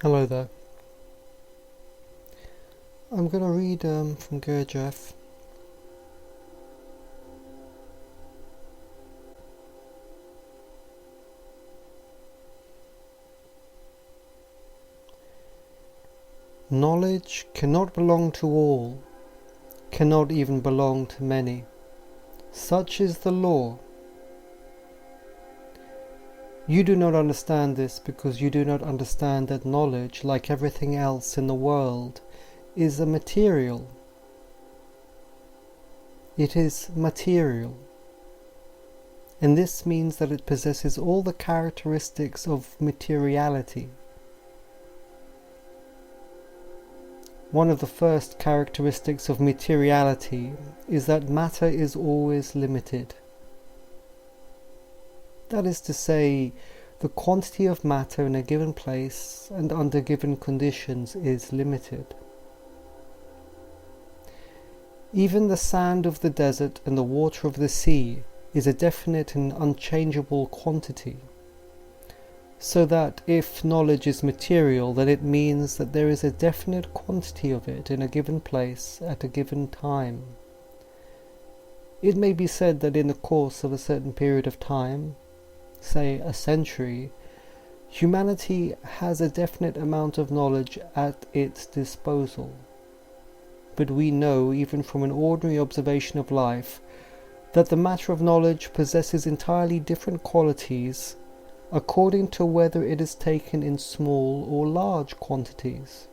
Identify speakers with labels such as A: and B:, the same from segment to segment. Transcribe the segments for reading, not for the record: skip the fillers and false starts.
A: Hello there. I'm going to read from Gurdjieff. Knowledge cannot belong to all, cannot even belong to many. Such is the law. You do not understand this because you do not understand that knowledge, like everything else in the world, is a material. It is material. And this means that it possesses all the characteristics of materiality. One of the first characteristics of materiality is that matter is always limited. That is to say, the quantity of matter in a given place and under given conditions is limited. Even the sand of the desert and the water of the sea is a definite and unchangeable quantity. So that if knowledge is material, then it means that there is a definite quantity of it in a given place at a given time. It may be said that in the course of a certain period of time, say a century, humanity has a definite amount of knowledge at its disposal. But we know, even from an ordinary observation of life, that the matter of knowledge possesses entirely different qualities according to whether it is taken in small or large quantities.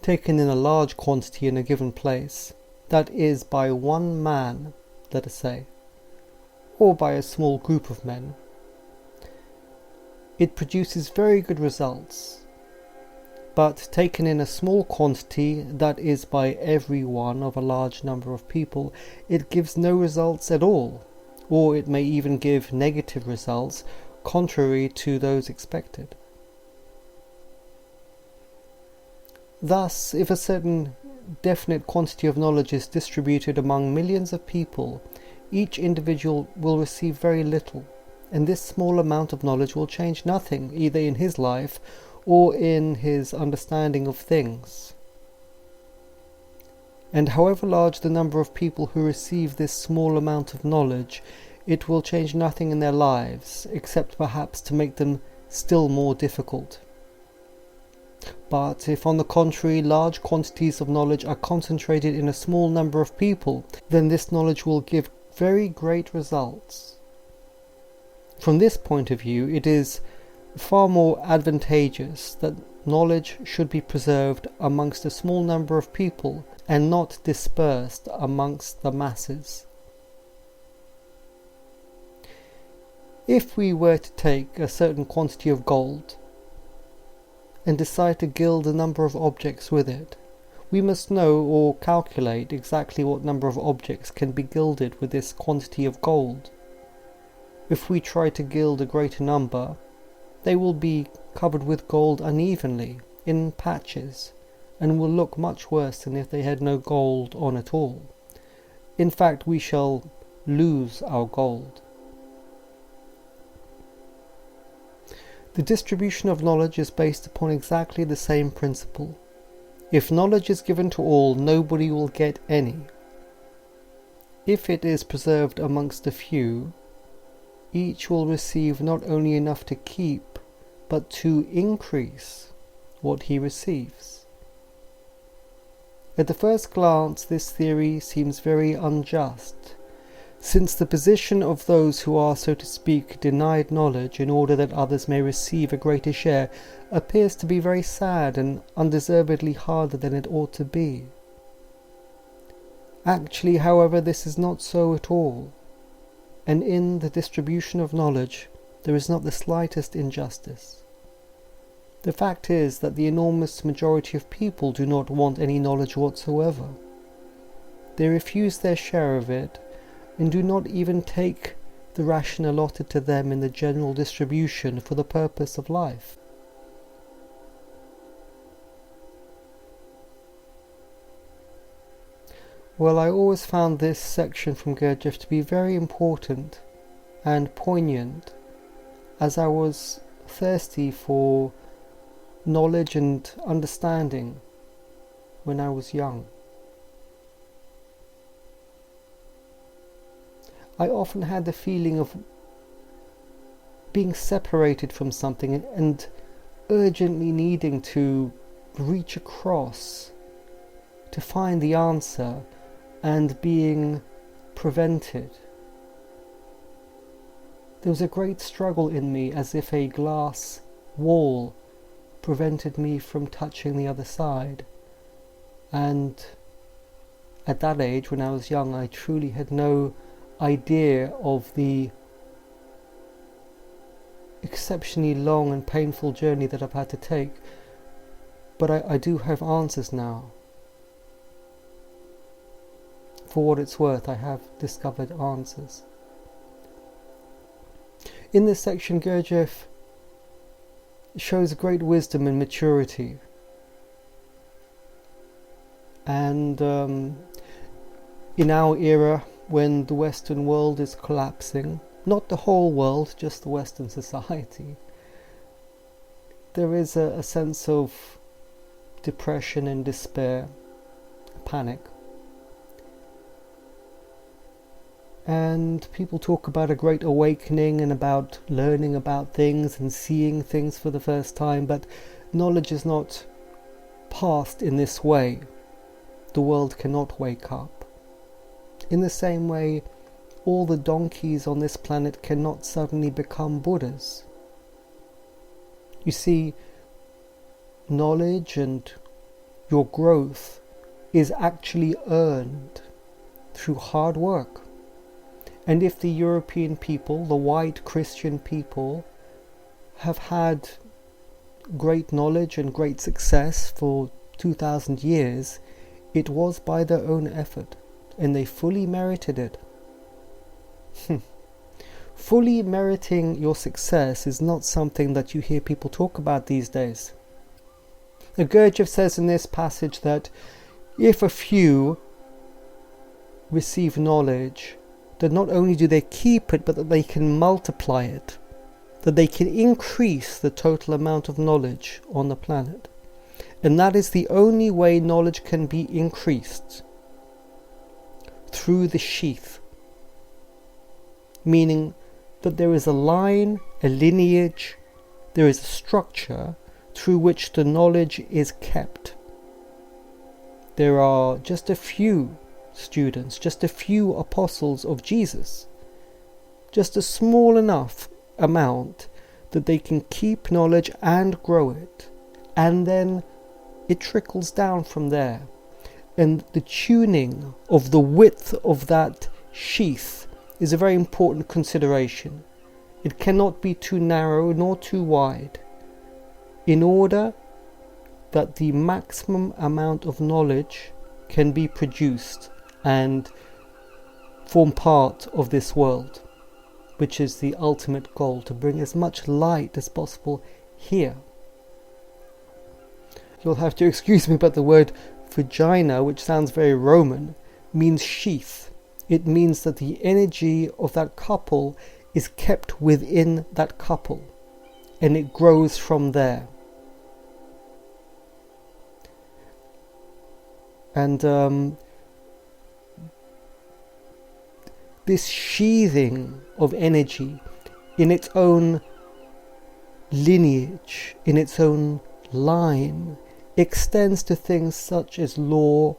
A: Taken in a large quantity in a given place, that is by one man, let us say, or by a small group of men, it produces very good results. But taken in a small quantity, that is by every one of a large number of people, it gives no results at all, or it may even give negative results contrary to those expected. Thus, if a certain definite quantity of knowledge is distributed among millions of people, each individual will receive very little, and this small amount of knowledge will change nothing, either in his life or in his understanding of things. And however large the number of people who receive this small amount of knowledge, it will change nothing in their lives, except perhaps to make them still more difficult. But if on the contrary large quantities of knowledge are concentrated in a small number of people, then this knowledge will give very great results. From this point of view, it is far more advantageous that knowledge should be preserved amongst a small number of people and not dispersed amongst the masses. If we were to take a certain quantity of gold and decide to gild a number of objects with it, we must know or calculate exactly what number of objects can be gilded with this quantity of gold. If we try to gild a greater number, they will be covered with gold unevenly, in patches, and will look much worse than if they had no gold on at all. In fact, we shall lose our gold. The distribution of knowledge is based upon exactly the same principle. If knowledge is given to all, nobody will get any. If it is preserved amongst a few, each will receive not only enough to keep, but to increase what he receives. At the first glance, this theory seems very unjust, since the position of those who are, so to speak, denied knowledge in order that others may receive a greater share appears to be very sad and undeservedly harder than it ought to be. Actually, however, this is not so at all, and in the distribution of knowledge there is not the slightest injustice. The fact is that the enormous majority of people do not want any knowledge whatsoever. They refuse their share of it, and do not even take the ration allotted to them in the general distribution for the purpose of life. Well, I always found this section from Gurdjieff to be very important and poignant as I was thirsty for knowledge and understanding when I was young. I often had the feeling of being separated from something and urgently needing to reach across to find the answer, and being prevented. There was a great struggle in me, as if a glass wall prevented me from touching the other side. And at that age, when I was young, I truly had no idea of the exceptionally long and painful journey that I've had to take. But I do have answers now. For what it's worth, I have discovered answers. In this section, Gurdjieff shows great wisdom and maturity. And in our era, when the Western world is collapsing, not the whole world, just the Western society, there is a sense of depression and despair, panic. And people talk about a great awakening and about learning about things and seeing things for the first time, but knowledge is not passed in this way. The world cannot wake up. In the same way, all the donkeys on this planet cannot suddenly become Buddhas. You see, knowledge and your growth is actually earned through hard work. And if the European people, the white Christian people, have had great knowledge and great success for 2,000 years, it was by their own effort, and they fully merited it. Fully meriting your success is not something that you hear people talk about these days. Now, Gurdjieff says in this passage that if a few receive knowledge, that not only do they keep it, but that they can multiply it, that they can increase the total amount of knowledge on the planet. And that is the only way knowledge can be increased, through the sheath. Meaning that there is a line, a lineage, there is a structure through which the knowledge is kept. There are just a few students, just a few apostles of Jesus, just a small enough amount that they can keep knowledge and grow it, and then it trickles down from there. And the tuning of the width of that sheath is a very important consideration. It cannot be too narrow nor too wide, in order that the maximum amount of knowledge can be produced and form part of this world, which is the ultimate goal, to bring as much light as possible here. You'll have to excuse me, but the word vagina, which sounds very Roman, means sheath. It means that the energy of that couple is kept within that couple, and it grows from there. And this sheathing of energy in its own lineage, in its own line, extends to things such as law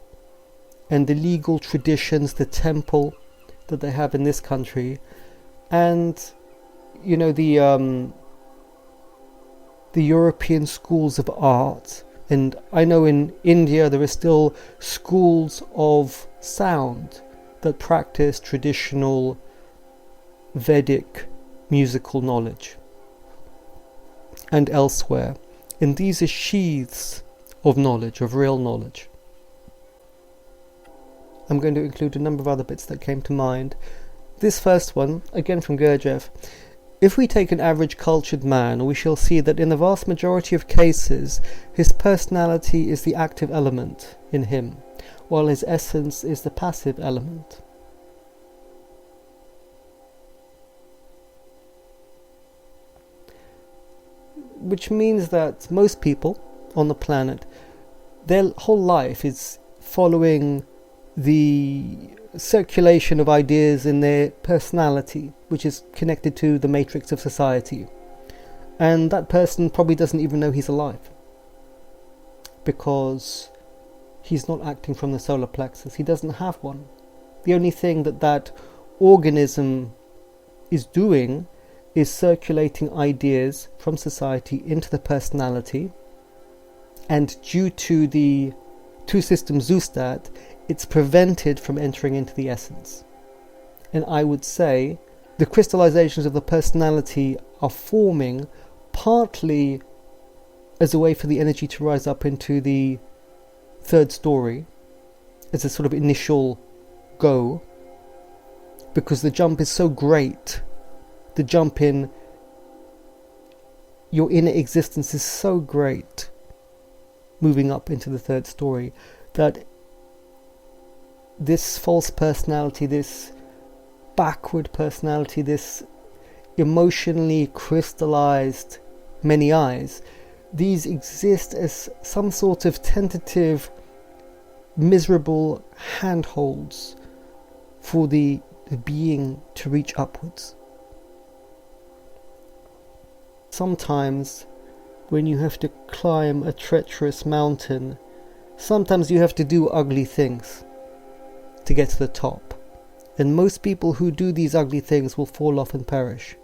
A: and the legal traditions, the temple that they have in this country, and the European schools of art. And I know in India there are still schools of sound that practice traditional Vedic musical knowledge, and elsewhere. And these are sheaths of knowledge, of real knowledge. I'm going to include a number of other bits that came to mind. This first one, again from Gurdjieff. If we take an average cultured man, we shall see that in the vast majority of cases, his personality is the active element in him, while his essence is the passive element. which means that most people on the planet, their whole life is following the circulation of ideas in their personality, which is connected to the matrix of society. And that person probably doesn't even know he's alive, because he's not acting from the solar plexus. He doesn't have one. The only thing that organism is doing is circulating ideas from society into the personality, and due to the two-system zoostat, it's prevented from entering into the essence. And I would say the crystallizations of the personality are forming partly as a way for the energy to rise up into the third story, as a sort of initial go, because the jump is so great. The jump in your inner existence is so great, moving up into the third story, that this false personality, this backward personality, this emotionally crystallized many eyes, these exist as some sort of tentative, miserable handholds for the being to reach upwards. Sometimes when you have to climb a treacherous mountain, sometimes you have to do ugly things to get to the top. And most people who do these ugly things will fall off and perish.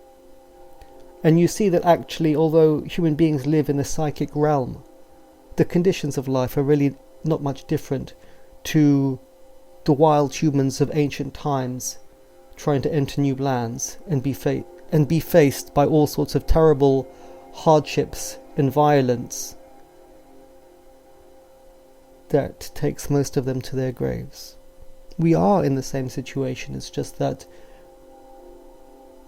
A: And you see that actually, although human beings live in a psychic realm, the conditions of life are really not much different to the wild humans of ancient times trying to enter new lands and be faced by all sorts of terrible hardships and violence that takes most of them to their graves. We are in the same situation. It's just that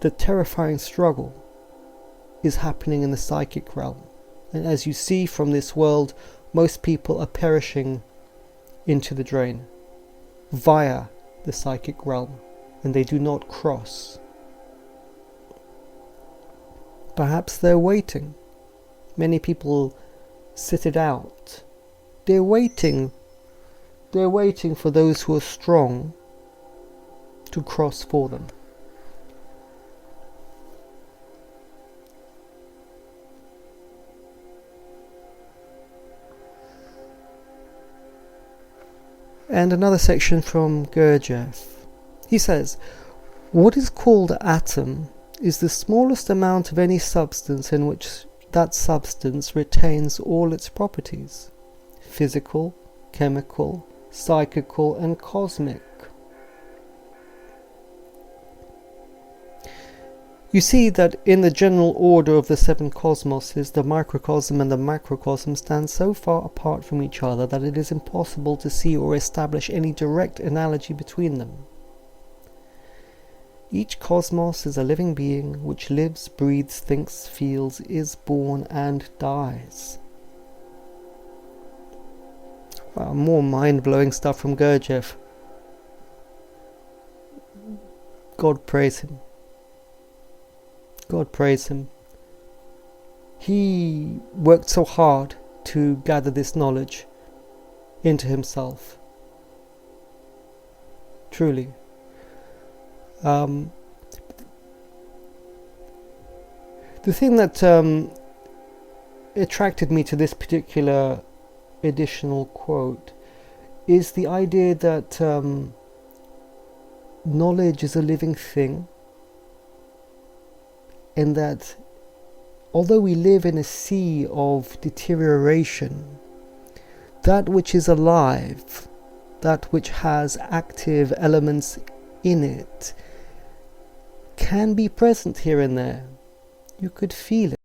A: the terrifying struggle is happening in the psychic realm. And as you see from this world, most people are perishing into the drain via the psychic realm, and they do not cross. Perhaps they're waiting. Many people sit it out. They're waiting for those who are strong to cross for them. And another section from Gurdjieff. He says, "What is called atom is the smallest amount of any substance in which that substance retains all its properties, physical, chemical, psychical, and cosmic." You see that in the general order of the seven cosmoses, the microcosm and the macrocosm stand so far apart from each other that it is impossible to see or establish any direct analogy between them. Each cosmos is a living being which lives, breathes, thinks, feels, is born, and dies. Wow, more mind-blowing stuff from Gurdjieff. God praise him. God praise him. He worked so hard to gather this knowledge into himself. Truly. The thing that attracted me to this particular additional quote is the idea that knowledge is a living thing, and that although we live in a sea of deterioration, that which is alive, that which has active elements in it, can be present here and there. You could feel it.